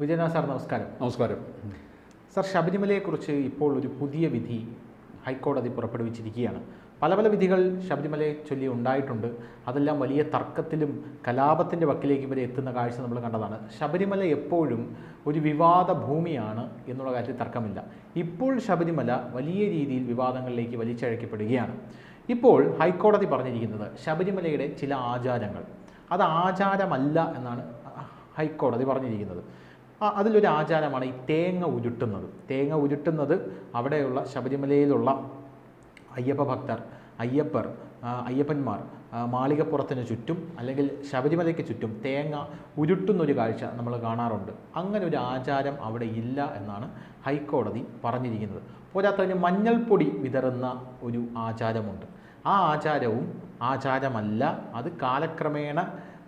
Vijayanath sir നമസ്കാരം. നമസ്കാരം sir, ശബരിമലയെക്കുറിച്ച് ഇപ്പോൾ ഒരു പുതിയ വിധി ഹൈക്കോടതി പുറപ്പെടുവിച്ചിരിക്കുകയാണ്. പല പല വിധികൾ ശബരിമലയെ ചൊല്ലി ഉണ്ടായിട്ടുണ്ട്. അതെല്ലാം വലിയ തർക്കത്തിലും കലാപത്തിൻ്റെ വക്കിലേക്ക് വരെ എത്തുന്ന കാഴ്ച നമ്മൾ കണ്ടതാണ്. ശബരിമല എപ്പോഴും ഒരു വിവാദ ഭൂമിയാണ് എന്നുള്ള കാര്യത്തിൽ തർക്കമില്ല. ഇപ്പോൾ ശബരിമല വലിയ രീതിയിൽ വിവാദങ്ങളിലേക്ക് വലിച്ചഴക്കപ്പെടുകയാണ്. ഇപ്പോൾ ഹൈക്കോടതി പറഞ്ഞിരിക്കുന്നത് ശബരിമലയുടെ ചില ആചാരങ്ങൾ അത് ആചാരമല്ല എന്നാണ് ഹൈക്കോടതി പറഞ്ഞിരിക്കുന്നത്. അതിലൊരു ആചാരമാണ് ഈ തേങ്ങ ഉരുട്ടുന്നത്. തേങ്ങ ഉരുട്ടുന്നത് അവിടെയുള്ള ശബരിമലയിലുള്ള അയ്യപ്പ ഭക്തർ, അയ്യപ്പന്മാർ മാളികപ്പുറത്തിന് ചുറ്റും അല്ലെങ്കിൽ ശബരിമലയ്ക്ക് ചുറ്റും തേങ്ങ ഉരുട്ടുന്നൊരു കാഴ്ച നമ്മൾ കാണാറുണ്ട്. അങ്ങനെ ഒരു ആചാരം അവിടെ ഇല്ല എന്നാണ് ഹൈക്കോടതി പറഞ്ഞിരിക്കുന്നത്. പോരാത്തതിന് മഞ്ഞൾപ്പൊടി വിതറുന്ന ഒരു ആചാരമുണ്ട്. ആ ആചാരവും ആചാരമല്ല, അത് കാലക്രമേണ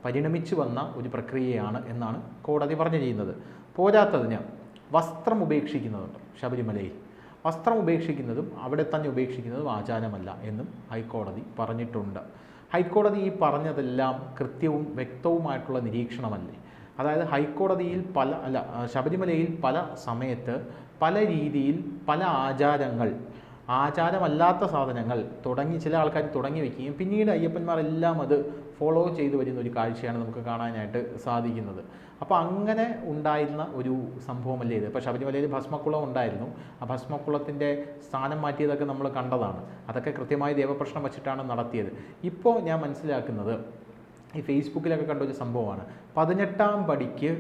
പരിണമിച്ചു വന്ന ഒരു പ്രക്രിയയാണ് എന്നാണ് കോടതി പറഞ്ഞിരിക്കുന്നത്. പോരാത്തതിന് വസ്ത്രം ഉപേക്ഷിക്കുന്നതുണ്ട്. ശബരിമലയിൽ വസ്ത്രം ഉപേക്ഷിക്കുന്നതും അവിടെ തന്നെ ഉപേക്ഷിക്കുന്നതും ആചാരമല്ല എന്നും ഹൈക്കോടതി പറഞ്ഞിട്ടുണ്ട്. ഹൈക്കോടതി ഈ പറഞ്ഞതെല്ലാം കൃത്യവും വ്യക്തവുമായിട്ടുള്ള നിരീക്ഷണമല്ലേ? അതായത് ഹൈക്കോടതിയിൽ ശബരിമലയിൽ പല സമയത്ത് പല രീതിയിൽ പല ആചാരമല്ലാത്ത സാധനങ്ങൾ ചില ആൾക്കാർ തുടങ്ങി വയ്ക്കുകയും പിന്നീട് അയ്യപ്പന്മാരെല്ലാം അത് ഫോളോ ചെയ്തു വരുന്ന ഒരു കാഴ്ചയാണ് നമുക്ക് കാണാനായിട്ട് സാധിക്കുന്നത്. അപ്പോൾ അങ്ങനെ ഉണ്ടായിരുന്ന ഒരു സംഭവമല്ലേ ഇത്. ഇപ്പോൾ ശബരിമലയിൽ ഭസ്മക്കുളം ഉണ്ടായിരുന്നു. ആ ഭസ്മക്കുളത്തിൻ്റെ സ്ഥാനം മാറ്റിയതൊക്കെ നമ്മൾ കണ്ടതാണ്. അതൊക്കെ കൃത്യമായി ദേവപ്രശ്നം വച്ചിട്ടാണ് നടത്തിയത്. ഇപ്പോൾ ഞാൻ മനസ്സിലാക്കുന്നത് ഈ ഫേസ്ബുക്കിലൊക്കെ കണ്ടൊരു സംഭവമാണ്. 18ാം പടിക്ക്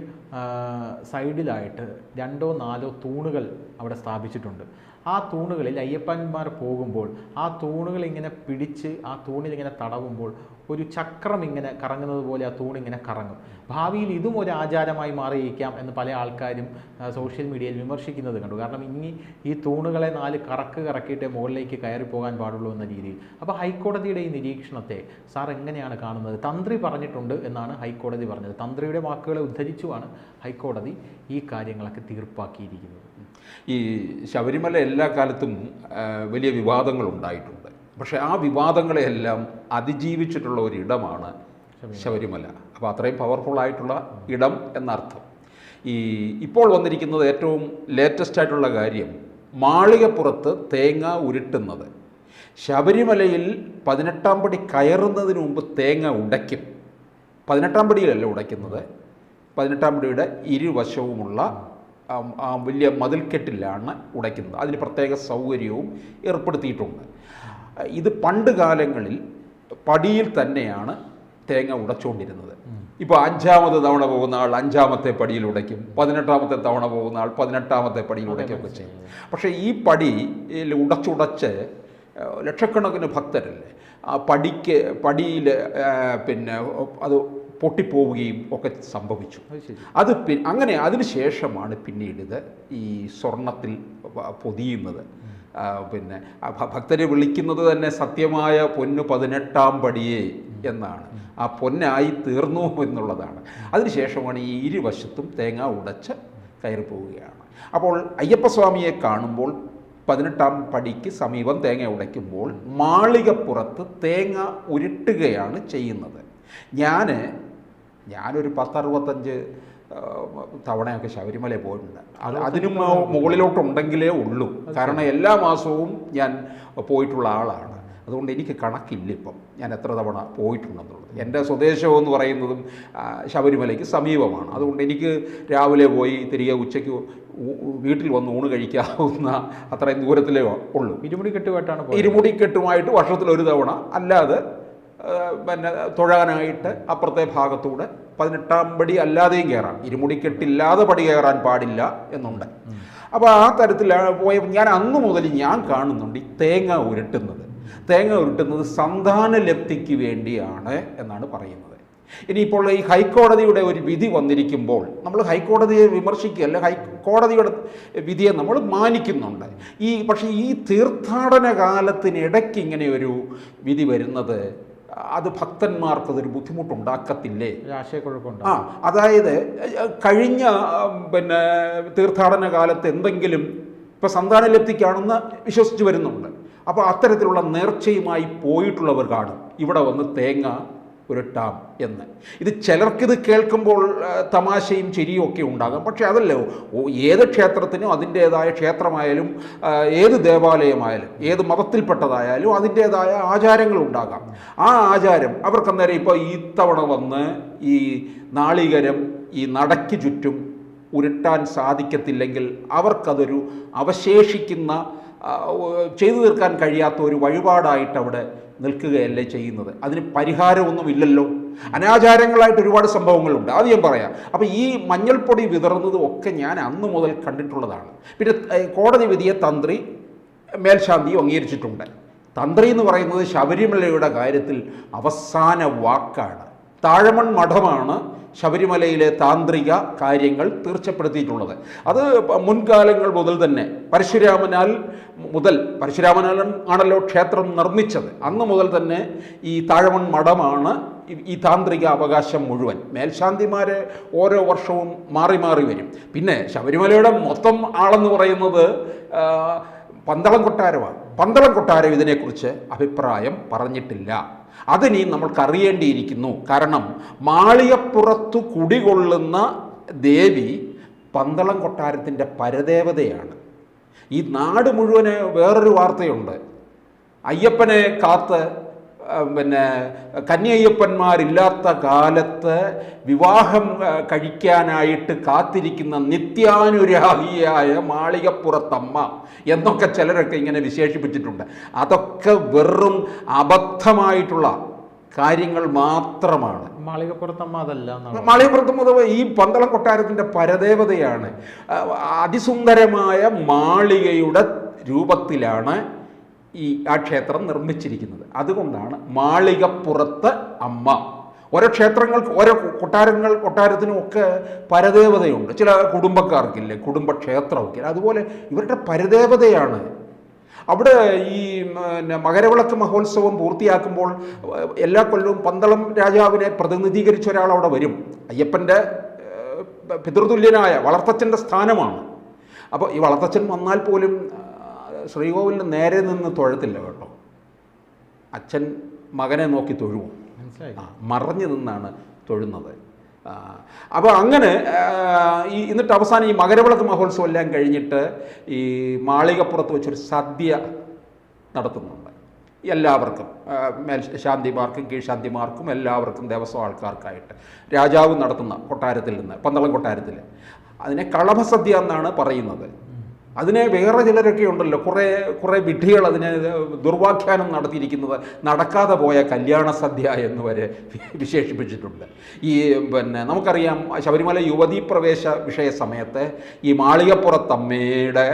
സൈഡിലായിട്ട് 2 or 4 തൂണുകൾ അവിടെ സ്ഥാപിച്ചിട്ടുണ്ട്. ആ തൂണുകളിൽ അയ്യപ്പന്മാർ പോകുമ്പോൾ ആ തൂണുകൾ ഇങ്ങനെ പിടിച്ച് ആ തൂണിൽ ഇങ്ങനെ തടവുമ്പോൾ ഒരു ചക്രം ഇങ്ങനെ കറങ്ങുന്നത് പോലെ ആ തൂണിങ്ങനെ കറങ്ങും. ഭാവിയിൽ ഇതും ഒരു ആചാരമായി മാറിയിരിക്കാം എന്ന് പല ആൾക്കാരും സോഷ്യൽ മീഡിയയിൽ വിമർശിക്കുന്നത് കണ്ടു. കാരണം ഇനി ഈ തൂണുകളെ 4 കറക്കിയിട്ട് മുകളിലേക്ക് കയറി പോകാൻ പാടുള്ളൂ എന്ന രീതിയിൽ. അപ്പോൾ ഹൈക്കോടതിയുടെ ഈ നിരീക്ഷണത്തെ സാർ എങ്ങനെയാണ് കാണുന്നത്? തന്ത്രി പറഞ്ഞിട്ടുണ്ട് എന്നാണ് ഹൈക്കോടതി പറഞ്ഞത്. തന്ത്രിയുടെ വാക്കുകളെ ഉദ്ധരിച്ചുമാണ് ഹൈക്കോടതി ഈ കാര്യങ്ങളൊക്കെ തീർപ്പാക്കിയിരിക്കുന്നത്. ഈ ശബരിമല എല്ലാ കാലത്തും വലിയ വിവാദങ്ങൾ ഉണ്ടായിട്ടുണ്ട്. പക്ഷേ ആ വിവാദങ്ങളെയെല്ലാം അതിജീവിച്ചിട്ടുള്ള ഒരിടമാണ് ശബരിമല. അപ്പോൾ അത്രയും പവർഫുള്ളായിട്ടുള്ള ഇടം എന്നർത്ഥം. ഇപ്പോൾ വന്നിരിക്കുന്നത് ഏറ്റവും ലേറ്റസ്റ്റ് ആയിട്ടുള്ള കാര്യം, മാളികപ്പുറത്ത് തേങ്ങ ഉരുട്ടുന്നത്. ശബരിമലയിൽ 18ാം പടി കയറുന്നതിന് മുമ്പ് തേങ്ങ ഉടയ്ക്കും. 18ാം പടിയിലല്ല ഉടയ്ക്കുന്നത്, 18ാം പടിയുടെ ഇരുവശവുമുള്ള വലിയ മതിൽക്കെട്ടിലാണ് ഉടയ്ക്കുന്നത്. അതിന് പ്രത്യേക സൗകര്യവും ഏർപ്പെടുത്തിയിട്ടുണ്ട്. ഇത് പണ്ട് കാലങ്ങളിൽ പടിയിൽ തന്നെയാണ് തേങ്ങ ഉടച്ചുകൊണ്ടിരുന്നത്. ഇപ്പോൾ 5ാമത് തവണ പോകുന്ന ആൾ 5ാമത്തെ പടിയിൽ ഉടയ്ക്കും, 18ാമത്തെ തവണ പോകുന്ന ആൾ 18ാമത്തെ പടിയിൽ ഉടയ്ക്കുകയൊക്കെ ചെയ്യും. പക്ഷേ ഈ പടിയിൽ ഉടച്ചുടച്ച് ലക്ഷക്കണക്കിന് ഭക്തരല്ലേ ആ പടിയിൽ പിന്നെ അത് പൊട്ടിപ്പോവുകയും ഒക്കെ സംഭവിച്ചു. അങ്ങനെ അതിനുശേഷമാണ് പിന്നീട് ഇത് ഈ സ്വർണത്തിൽ പൊതിയുന്നത്. പിന്നെ ഭക്തരെ വിളിക്കുന്നത് തന്നെ സത്യമായ പൊന്ന് 18ാം പടിയേ എന്നാണ്. ആ പൊന്നായി തീർന്നു എന്നുള്ളതാണ്. അതിനുശേഷമാണ് ഈ ഇരുവശത്തും തേങ്ങ ഉടച്ച് കയറി പോവുകയാണ്. അപ്പോൾ അയ്യപ്പസ്വാമിയെ കാണുമ്പോൾ 18ാം പടിക്ക് സമീപം തേങ്ങ ഉടയ്ക്കുമ്പോൾ മാളികപ്പുറത്ത് തേങ്ങ ഉരുട്ടുകയാണ് ചെയ്യുന്നത്. ഞാനൊരു 10-65 തവണയൊക്കെ ശബരിമല പോയിട്ടുണ്ട്. അതിനും മുകളിലോട്ടുണ്ടെങ്കിലേ ഉള്ളൂ. കാരണം എല്ലാ മാസവും ഞാൻ പോയിട്ടുള്ള ആളാണ്. അതുകൊണ്ട് എനിക്ക് കണക്കില്ല ഇപ്പം ഞാൻ എത്ര തവണ പോയിട്ടുണ്ടെന്നുള്ളത്. എൻ്റെ സ്വദേശം എന്ന് പറയുന്നതും ശബരിമലയ്ക്ക് സമീപമാണ്. അതുകൊണ്ട് എനിക്ക് രാവിലെ പോയി തിരികെ ഉച്ചയ്ക്ക് വീട്ടിൽ വന്ന് ഊണ് കഴിക്കാവുന്ന അത്രയും ദൂരത്തിലേ ഉള്ളൂ. ഇരുമുടിക്കെട്ടുമായിട്ട് വർഷത്തിലൊരു തവണ, അല്ലാതെ പിന്നെ തൊഴാനായിട്ട് അപ്പുറത്തെ ഭാഗത്തൂടെ 18ാം പടി അല്ലാതെയും കയറാം. ഇരുമുടിക്കെട്ടില്ലാതെ പടി കയറാൻ പാടില്ല എന്നുണ്ട്. അപ്പോൾ ആ തരത്തിലാണ് ഞാൻ അന്ന് മുതൽ ഞാൻ കാണുന്നുണ്ട് ഈ തേങ്ങ ഉരുട്ടുന്നത് സന്താനലബ്ധിക്ക് വേണ്ടിയാണ് എന്നാണ് പറയുന്നത്. ഇനിയിപ്പോൾ ഈ ഹൈക്കോടതിയുടെ ഒരു വിധി വന്നിരിക്കുമ്പോൾ നമ്മൾ ഹൈക്കോടതിയെ വിമർശിക്കുകയല്ല, ഹൈക്കോടതിയുടെ വിധിയെ നമ്മൾ മാനിക്കുന്നുണ്ട്. പക്ഷേ ഈ തീർത്ഥാടന കാലത്തിനിടയ്ക്ക് ഇങ്ങനെ ഒരു വിധി വരുന്നത് അത് ഭക്തന്മാർക്കതൊരു ബുദ്ധിമുട്ടുണ്ടാക്കത്തില്ലേ? ആശയക്കുഴപ്പമുണ്ട്. അതായത് കഴിഞ്ഞ പിന്നെ തീർത്ഥാടന കാലത്ത് എന്തെങ്കിലും ഇപ്പോൾ സന്താനലബ്ധിക്കാണെന്ന് വിശ്വസിച്ച് വരുന്നുണ്ട്. അപ്പോൾ അത്തരത്തിലുള്ള നേർച്ചയുമായി പോയിട്ടുള്ളവർ കാണും ഇവിടെ വന്ന് തേങ്ങ ഉരുട്ടാം എന്ന്. ഇത് ചിലർക്കിത് കേൾക്കുമ്പോൾ തമാശയും ചിരിയും ഒക്കെ ഉണ്ടാകാം. പക്ഷേ അതല്ല, ഏത് ക്ഷേത്രത്തിനും അതിൻ്റേതായ ക്ഷേത്രമായാലും ഏത് ദേവാലയമായാലും ഏത് മതത്തിൽപ്പെട്ടതായാലും അതിൻ്റേതായ ആചാരങ്ങളുണ്ടാകാം. ആ ആചാരം അവർക്കന്നേരം ഇപ്പോൾ ഈ തവണ വന്ന് ഈ നാളികേരം ഈ നടയ്ക്ക് ചുറ്റും ഉരുട്ടാൻ സാധിക്കത്തില്ലെങ്കിൽ അവർക്കതൊരു അവശേഷിക്കുന്ന ചെയ്തു തീർക്കാൻ കഴിയാത്ത ഒരു വഴിപാടായിട്ട് അവിടെ നിൽക്കുകയല്ലേ ചെയ്യുന്നത്. അതിന് പരിഹാരമൊന്നുമില്ലല്ലോ. അനാചാരങ്ങളായിട്ട് ഒരുപാട് സംഭവങ്ങളുണ്ട്, അത് ഞാൻ പറയാം. അപ്പോൾ ഈ മഞ്ഞൾപ്പൊടി വിതറുന്നതും ഒക്കെ ഞാൻ അന്ന് മുതൽ കണ്ടിട്ടുള്ളതാണ്. പിന്നെ കോടതി വിധിയെ തന്ത്രി മേൽശാന്തിയും അംഗീകരിച്ചിട്ടുണ്ട്. തന്ത്രി എന്ന് പറയുന്നത് ശബരിമലയുടെ കാര്യത്തിൽ അവസാന വാക്കാണ്. താഴമൺ മഠമാണ് ശബരിമലയിലെ താന്ത്രിക കാര്യങ്ങൾ തീർച്ചപ്പെടുത്തിയിട്ടുള്ളത്. അത് മുൻകാലങ്ങൾ മുതൽ തന്നെ പരശുരാമനാൽ ആണല്ലോ ക്ഷേത്രം നിർമ്മിച്ചത്. അന്ന് മുതൽ തന്നെ ഈ താഴമൺ മഠമാണ് ഈ താന്ത്രിക അവകാശം മുഴുവൻ. മേൽശാന്തിമാർ ഓരോ വർഷവും മാറി മാറി വരും. പിന്നെ ശബരിമലയുടെ മൊത്തം ആളെന്ന് പറയുന്നത് പന്തളം കൊട്ടാരമാണ്. പന്തളം കൊട്ടാരം ഇതിനെക്കുറിച്ച് അഭിപ്രായം പറഞ്ഞിട്ടില്ല. അതിനി നമ്മൾക്കറിയേണ്ടിയിരിക്കുന്നു. കാരണം മാളികപ്പുറത്തു കുടികൊള്ളുന്ന ദേവി പന്തളം കൊട്ടാരത്തിൻ്റെ പരദേവതയാണ്. ഈ നാട് മുഴുവന് വേറൊരു വാർത്തയുണ്ട്. അയ്യപ്പനെ കാത്ത് കന്യയ്യപ്പന്മാരില്ലാത്ത കാലത്ത് വിവാഹം കഴിക്കാനായിട്ട് കാത്തിരിക്കുന്ന നിത്യാനുരാഗിയായ മാളികപ്പുറത്തമ്മ എന്നൊക്കെ ചിലരൊക്കെ ഇങ്ങനെ വിശേഷിപ്പിച്ചിട്ടുണ്ട്. അതൊക്കെ വെറും അബദ്ധമായിട്ടുള്ള കാര്യങ്ങൾ മാത്രമാണ്. മാളികപ്പുറത്തമ്മ അതല്ല. മാളികപ്പുറത്തമ്മ ഈ പന്തളം കൊട്ടാരത്തിൻ്റെ പരദേവതയാണ്. അതിസുന്ദരമായ മാളികയുടെ രൂപത്തിലാണ് ആ ക്ഷേത്രം നിർമ്മിച്ചിരിക്കുന്നത്. അതുകൊണ്ടാണ് മാളികപ്പുറത്ത് അമ്മ. ഓരോ ക്ഷേത്രങ്ങൾക്ക് ഓരോ കൊട്ടാരത്തിനും ഒക്കെ പരദേവതയുണ്ട്. ചില കുടുംബക്കാർക്കില്ലേ കുടുംബക്ഷേത്രമൊക്കെ, അതുപോലെ ഇവരുടെ പരദേവതയാണ്. അവിടെ ഈ മകരവിളക്ക് മഹോത്സവം പൂർത്തിയാക്കുമ്പോൾ എല്ലാ കൊല്ലവും പന്തളം രാജാവിനെ പ്രതിനിധീകരിച്ച ഒരാൾ അവിടെ വരും. അയ്യപ്പൻ്റെ പിതൃതുല്യനായ വളർത്തച്ഛൻ്റെ സ്ഥാനമാണ്. അപ്പോൾ ഈ വളർത്തച്ഛൻ വന്നാൽ പോലും ശ്രീകോവിലിന് നേരെ നിന്ന് തൊഴത്തില്ല കേട്ടോ. അച്ഛൻ മകനെ നോക്കി തൊഴുവും, മറഞ്ഞു നിന്നാണ് തൊഴുന്നത്. അപ്പോൾ അങ്ങനെ എന്നിട്ട് അവസാനം ഈ മകരവിളക്ക് മഹോത്സവം എല്ലാം കഴിഞ്ഞിട്ട് ഈ മാളികപ്പുറത്ത് വെച്ചൊരു സദ്യ നടത്തുന്നുണ്ട്. എല്ലാവർക്കും, മേൽശാന്തിമാർക്കും കീഴ്ശാന്തിമാർക്കും എല്ലാവർക്കും, ദേവസ്വം ആൾക്കാർക്കായിട്ട് രാജാവ് നടത്തുന്ന കൊട്ടാരത്തിൽ നിന്ന്, പന്തളം കൊട്ടാരത്തിൽ. അതിനെ കളഭസദ്യ എന്നാണ് പറയുന്നത്. അതിനെ വേറെ ചിലരൊക്കെ ഉണ്ടല്ലോ, കുറേ വിഡ്ഢികൾ അതിനെ ദുർവാഖ്യാനം നടത്തിയിരിക്കുന്നത് നടക്കാതെ പോയ കല്യാണ സദ്യ എന്ന് വരെ വിശേഷിപ്പിച്ചിട്ടുണ്ട്. ഈ നമുക്കറിയാം ശബരിമല യുവതീ പ്രവേശ വിഷയ സമയത്ത് ഈ മാളികപ്പുറത്തമ്മയുടെ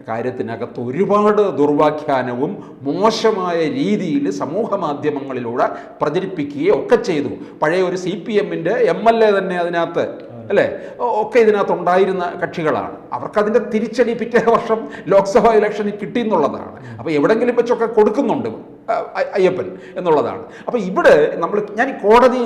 കാര്യത്തിനകത്ത് ഒരുപാട് ദുർവാഖ്യാനവും മോശമായ രീതിയിൽ സമൂഹ മാധ്യമങ്ങളിലൂടെ പ്രചരിപ്പിക്കുകയും ഒക്കെ ചെയ്തു. പഴയ ഒരു CPM-ൻ്റെ MLA തന്നെ അതിനകത്ത് അല്ലേ ഒക്കെ ഇതിനകത്തുണ്ടായിരുന്ന കക്ഷികളാണ്. അവർക്കതിൻ്റെ തിരിച്ചടി പിറ്റേ വർഷം ലോക്സഭാ ഇലക്ഷനിൽ കിട്ടിയെന്നുള്ളതാണ്. അപ്പോൾ എവിടെങ്കിലും വെച്ചൊക്കെ കൊടുക്കുന്നുണ്ട് അയ്യപ്പൻ എന്നുള്ളതാണ്. അപ്പോൾ ഇവിടെ ഞാൻ ഈ കോടതി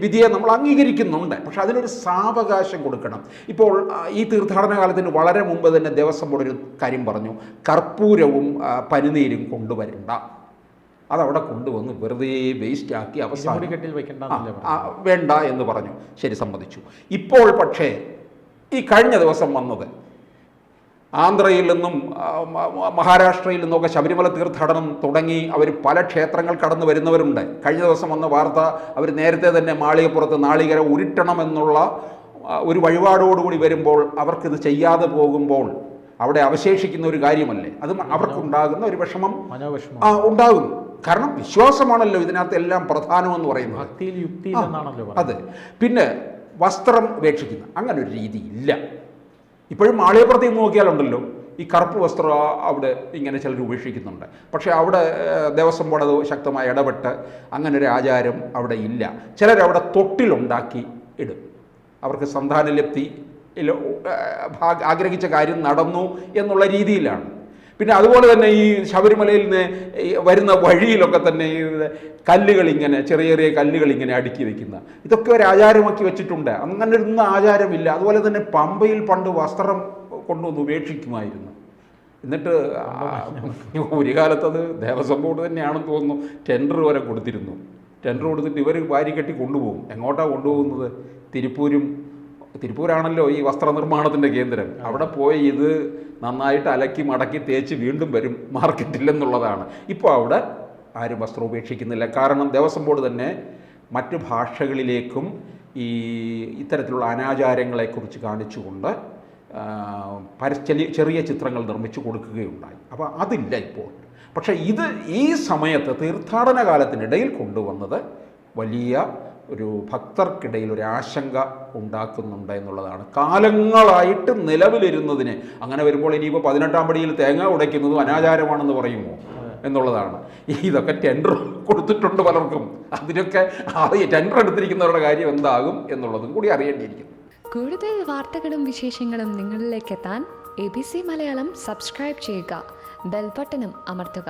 വിധിയെ നമ്മൾ അംഗീകരിക്കുന്നുണ്ട്, പക്ഷെ അതിനൊരു സാവകാശം കൊടുക്കണം. ഇപ്പോൾ ഈ തീർത്ഥാടന കാലത്തിന് വളരെ മുമ്പ് തന്നെ ദേവസ്വം ബോർഡ് ഒരു കാര്യം പറഞ്ഞു, കർപ്പൂരവും പനിനീരും കൊണ്ടുവരണ്ട, അതവിടെ കൊണ്ടുവന്ന് വെറുതെ വേസ്റ്റ് ആക്കി അവസാനം വേണ്ട എന്ന് പറഞ്ഞു. ശരി, സമ്മതിച്ചു. ഇപ്പോൾ പക്ഷേ ഈ കഴിഞ്ഞ ദിവസം വന്നത് ആന്ധ്രയിൽ നിന്നും മഹാരാഷ്ട്രയിൽ നിന്നൊക്കെ ശബരിമല തീർത്ഥാടനം തുടങ്ങി അവർ പല ക്ഷേത്രങ്ങൾ കടന്നു വരുന്നവരുണ്ട്. കഴിഞ്ഞ ദിവസം വന്ന വാർത്ത, അവർ നേരത്തെ തന്നെ മാളികപ്പുറത്ത് നാളികേരം ഉരുട്ടണമെന്നുള്ള ഒരു വഴിപാടോടുകൂടി വരുമ്പോൾ അവർക്കിത് ചെയ്യാതെ പോകുമ്പോൾ അവിടെ അവശേഷിക്കുന്ന ഒരു കാര്യമല്ലേ, അത് അവർക്കുണ്ടാകുന്ന ഒരു വിഷമം ഉണ്ടാകും. കാരണം വിശ്വാസമാണല്ലോ ഇതിനകത്ത് എല്ലാം പ്രധാനമെന്ന് പറയുന്നത്. അതെ. പിന്നെ വസ്ത്രം ഉപേക്ഷിക്കുന്ന അങ്ങനെ ഒരു രീതി ഇല്ല. ഇപ്പോഴും മാളികപ്പുറത്തേക്ക് നോക്കിയാലുണ്ടല്ലോ ഈ കറുപ്പ് വസ്ത്രം അവിടെ ഇങ്ങനെ ചിലർ ഉപേക്ഷിക്കുന്നുണ്ട്. പക്ഷേ അവിടെ ദേവസ്വം ബോർഡ് അത് ശക്തമായി ഇടപെട്ട് അങ്ങനെ ഒരു ആചാരം അവിടെ ഇല്ല. ചിലരവിടെ തൊട്ടിലുണ്ടാക്കി ഇടും. അവർക്ക് സന്താനലബ്ധി ആഗ്രഹിച്ച കാര്യം നടന്നു എന്നുള്ള രീതിയിലാണ്. പിന്നെ അതുപോലെ തന്നെ ഈ ശബരിമലയിൽ നിന്ന് വരുന്ന വഴിയിലൊക്കെ തന്നെ ഈ കല്ലുകളിങ്ങനെ ചെറിയ ചെറിയ കല്ലുകളിങ്ങനെ അടുക്കി വയ്ക്കുന്ന ഇതൊക്കെ ഒരു ആചാരമാക്കി വെച്ചിട്ടുണ്ട്. അങ്ങനെ ഒന്നും ആചാരമില്ല. അതുപോലെ തന്നെ പമ്പയിൽ പണ്ട് വസ്ത്രം കൊണ്ടുവന്ന് ഉപേക്ഷിക്കുമായിരുന്നു. എന്നിട്ട് ഒരു കാലത്തത് ദേവസ്വം ബോർഡ് തന്നെയാണെന്ന് തോന്നുന്നു ടെൻഡർ വരെ കൊടുത്തിരുന്നു. ടെൻഡർ കൊടുത്തിട്ട് ഇവർ വാരിക്കെട്ടി കൊണ്ടുപോകും. എങ്ങോട്ടാണ് കൊണ്ടുപോകുന്നത്? തിരുപ്പൂരാണല്ലോ ഈ വസ്ത്രനിർമ്മാണത്തിൻ്റെ കേന്ദ്രം. അവിടെ പോയി ഇത് നന്നായിട്ട് അലക്കി മടക്കി തേച്ച് വീണ്ടും വരും മാർക്കറ്റിലെന്നുള്ളതാണ്. ഇപ്പോൾ അവിടെ ആരും വസ്ത്രം ഉപേക്ഷിക്കുന്നില്ല. കാരണം ദേവസ്വം ബോർഡ് തന്നെ മറ്റ് ഭാഷകളിലേക്കും ഇത്തരത്തിലുള്ള അനാചാരങ്ങളെക്കുറിച്ച് കാണിച്ചുകൊണ്ട് ചെറിയ ചിത്രങ്ങൾ നിർമ്മിച്ചു കൊടുക്കുകയുണ്ടായി. അപ്പോൾ അതില്ല ഇപ്പോൾ. പക്ഷേ ഈ സമയത്ത് തീർത്ഥാടന കാലത്തിനിടയിൽ കൊണ്ടുവന്നത് വലിയ ഒരു ഭക്തർക്കിടയിൽ ഒരു ആശങ്ക ഉണ്ടാക്കുന്നുണ്ട് എന്നുള്ളതാണ്. കാലങ്ങളായിട്ട് നിലവിലിരുന്നതിന് അങ്ങനെ വരുമ്പോൾ ഇനിയിപ്പോൾ 18-ാം പടിയിൽ തേങ്ങ ഉടയ്ക്കുന്നതും അനാചാരമാണെന്ന് പറയുമോ എന്നുള്ളതാണ്. ഇതൊക്കെ ടെൻഡർ കൊടുത്തിട്ടുണ്ട് പലർക്കും. അതിനൊക്കെ ടെൻഡർ എടുത്തിരിക്കുന്നവരുടെ കാര്യം എന്താകും എന്നുള്ളതും കൂടി അറിയേണ്ടിയിരിക്കുന്നു. കൂടുതൽ വാർത്തകളും വിശേഷങ്ങളും നിങ്ങളിലേക്ക് എത്താൻ ABC മലയാളം സബ്സ്ക്രൈബ് ചെയ്യുക, ബെൽ ബട്ടണും അമർത്തുക.